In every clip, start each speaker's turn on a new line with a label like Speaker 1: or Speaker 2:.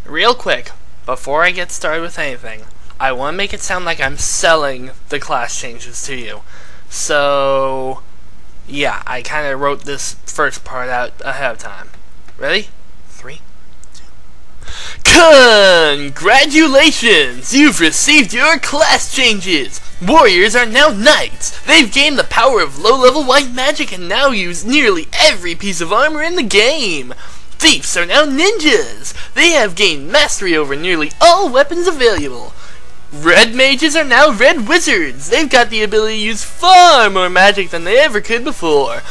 Speaker 1: Real quick, before I get started with anything, I want to make it sound like I'm selling the class changes to you. So, yeah, I kind of wrote this first part out ahead of time. Ready? 3, 2. Congratulations! You've received your class changes! Warriors are now knights! They've gained the power of low-level white magic and now use nearly every piece of armor in the game! Thieves are now ninjas! They have gained mastery over nearly all weapons available! Red mages are now red wizards! They've got the ability to use far more magic than they ever could before!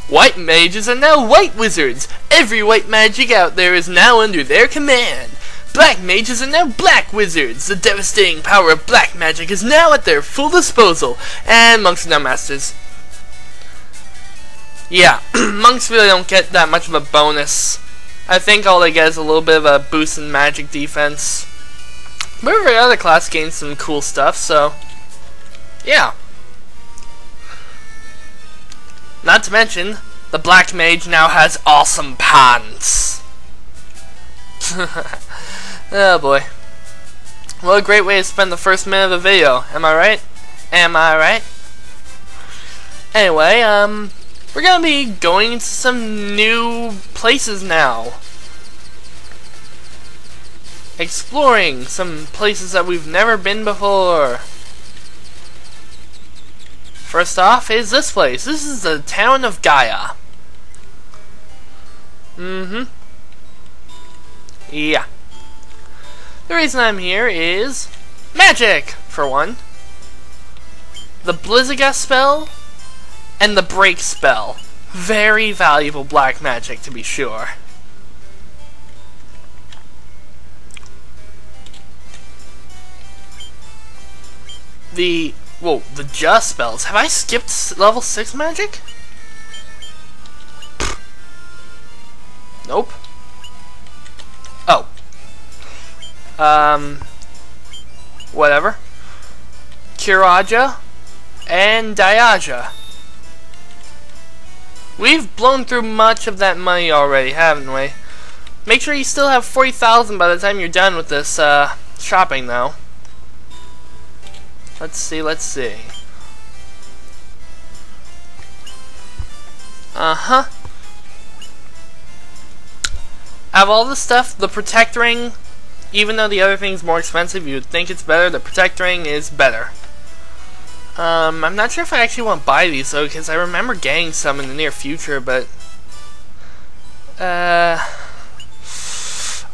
Speaker 1: White mages are now white wizards! Every white magic out there is now under their command! Black mages are now black wizards! The devastating power of black magic is now at their full disposal! And monks are now masters. Yeah, monks really don't get that much of a bonus. I think all they get is a little bit of a boost in magic defense. But every other class gains some cool stuff, so yeah. Not to mention, the black mage now has awesome pants. Oh boy. What a great way to spend the first minute of the video, am I right? Am I right? Anyway, we're gonna be going to some new places now. Exploring some places that we've never been before. First off is this place. This is the town of Gaia. Yeah. The reason I'm here is magic, for one. The Blizzaga spell and the break spell. Very valuable black magic, to be sure. The just spells. Have I skipped level 6 magic? Nope. Oh. Whatever. Kiraja and Diaja. We've blown through much of that money already, haven't we? Make sure you still have 40,000 by the time you're done with this shopping, though. Let's see. Out of all the stuff, the Protect Ring, even though the other thing's more expensive, you would think it's better, the Protect Ring is better. I'm not sure if I actually want to buy these, though, because I remember getting some in the near future, but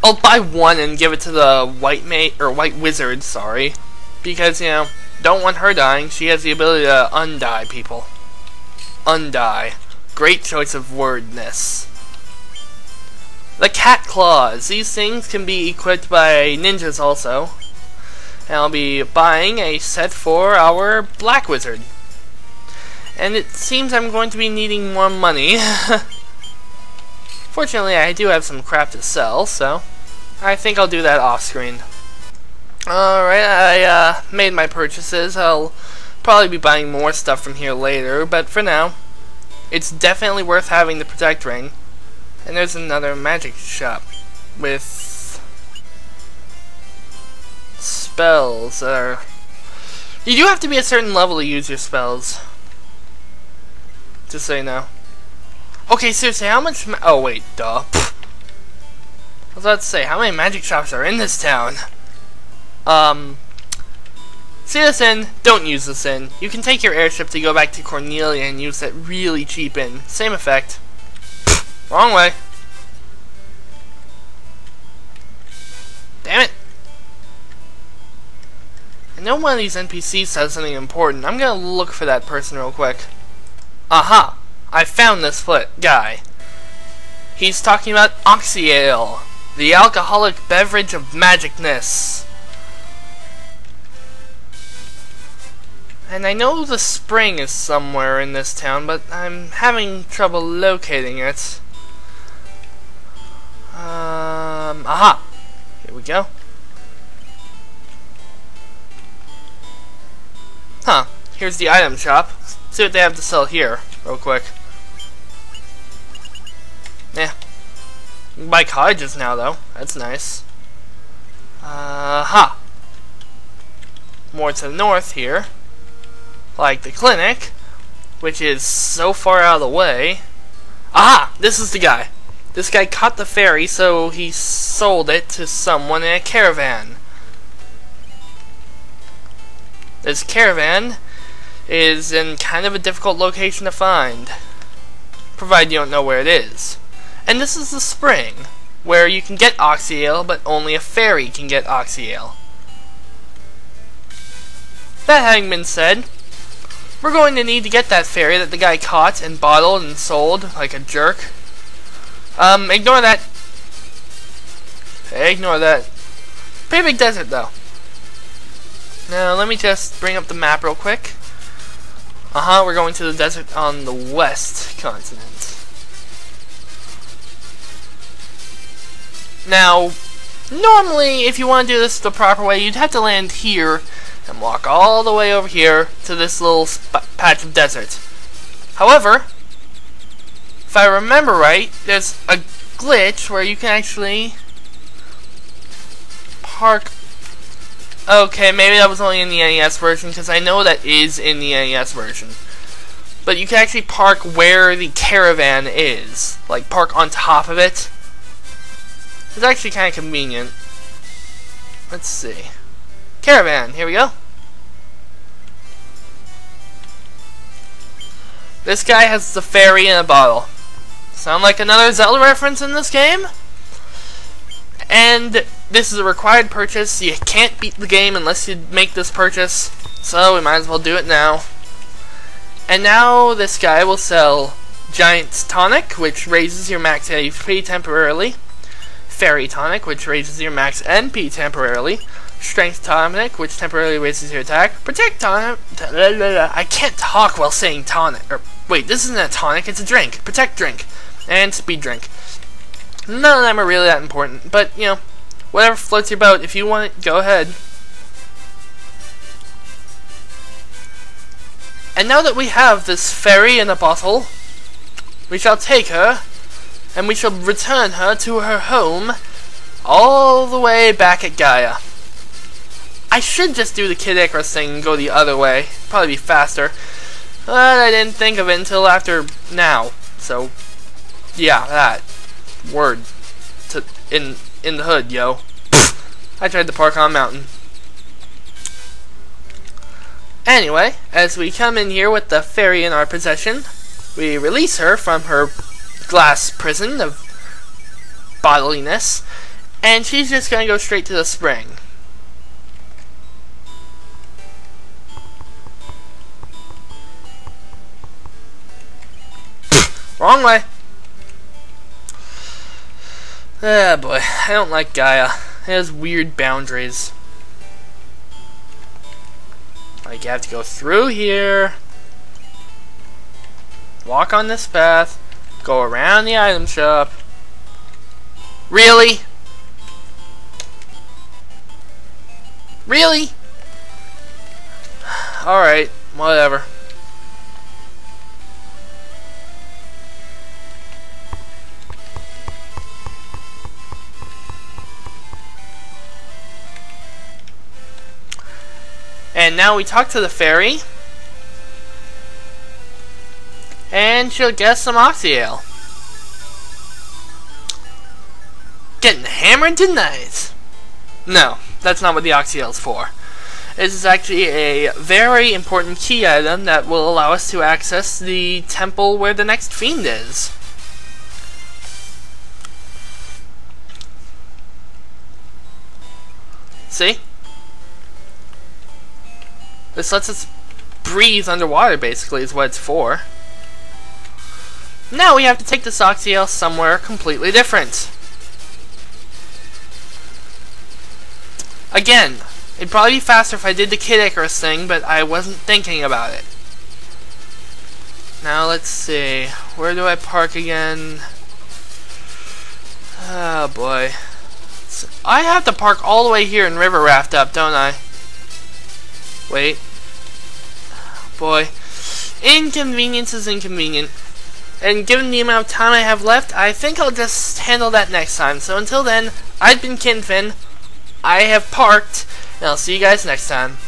Speaker 1: I'll buy one and give it to the white wizard, sorry, because, you know, don't want her dying. She has the ability to undie people. Undie. Great choice of wordness. The cat claws. These things can be equipped by ninjas also. And I'll be buying a set for our black wizard. And it seems I'm going to be needing more money. Fortunately, I do have some crap to sell, so I think I'll do that off screen. Alright, I made my purchases. I'll probably be buying more stuff from here later, but for now, it's definitely worth having the Protect Ring. And there's another magic shop with spells that are... You do have to be a certain level to use your spells. Just so you know. Okay, seriously, how much oh wait, duh. I was about to say, how many magic shops are in this town? See this inn? Don't use this inn. You can take your airship to go back to Cornelia and use that really cheap inn. Same effect. Wrong way. Damn it. I know one of these NPCs says something important. I'm gonna look for that person real quick. Aha! I found this guy. He's talking about Oxyale, the alcoholic beverage of magicness. And I know the spring is somewhere in this town, but I'm having trouble locating it. Aha! Here we go. Huh. Here's the item shop. See what they have to sell here, real quick. Yeah. You can buy cottages now, though. That's nice. More to the north here, like the clinic, which is so far out of the way. Aha! This is the guy. This guy caught the ferry, so he sold it to someone in a caravan. This caravan is in kind of a difficult location to find, provided you don't know where it is. And this is the spring, where you can get Oxyale, but only a ferry can get Oxyale. That having been said, we're going to need to get that ferry that the guy caught and bottled and sold like a jerk. Ignore that. Ignore that. Pretty big desert though. Now let me just bring up the map real quick. We're going to the desert on the west continent. Now, normally if you want to do this the proper way, you'd have to land here and walk all the way over here to this little patch of desert. However, if I remember right, there's a glitch where you can actually park. Okay, maybe that was only in the NES version, because I know that is in the NES version. But you can actually park where the caravan is. Like, park on top of it. It's actually kind of convenient. Let's see. Caravan, here we go. This guy has the ferry in a bottle. Sound like another Zelda reference in this game? And this is a required purchase. You can't beat the game unless you make this purchase, so we might as well do it now. And now this guy will sell Giant's Tonic, which raises your max HP temporarily. Fairy Tonic, which raises your max NP temporarily. Strength Tonic, which temporarily raises your attack. Protect Tonic. I can't talk while saying tonic. Wait, this isn't a tonic, it's a drink. Protect Drink. And Speed Drink. None of them are really that important, but, you know, whatever floats your boat. If you want it, go ahead. And now that we have this ferry in a bottle, we shall take her, and we shall return her to her home, all the way back at Gaia. I should just do the Kid Icarus thing and go the other way. Probably be faster. But I didn't think of it until after now. So, yeah, that. Word. In the hood, yo. I tried to park on a mountain. Anyway, as we come in here with the ferry in our possession, we release her from her glass prison of bottliness, and she's just gonna go straight to the spring. Wrong way. Ah, boy, I don't like Gaia. It has weird boundaries. Like, you have to go through here, walk on this path, go around the item shop. Really? Really? Alright, whatever. And now we talk to the fairy, and she'll get some Oxyale. Getting hammered tonight. No, that's not what the Oxyale's for. This is actually a very important key item that will allow us to access the temple where the next fiend is. See? This lets us breathe underwater, basically, is what it's for. Now we have to take this Oxyale somewhere completely different. Again, it'd probably be faster if I did the Kid Icarus thing, but I wasn't thinking about it. Now let's see. Where do I park again? Oh boy. I have to park all the way here in River Raft Up, don't I? Wait. Boy. Inconvenience is inconvenient. And given the amount of time I have left, I think I'll just handle that next time. So until then, I've been Kinfin. I have parked, and I'll see you guys next time.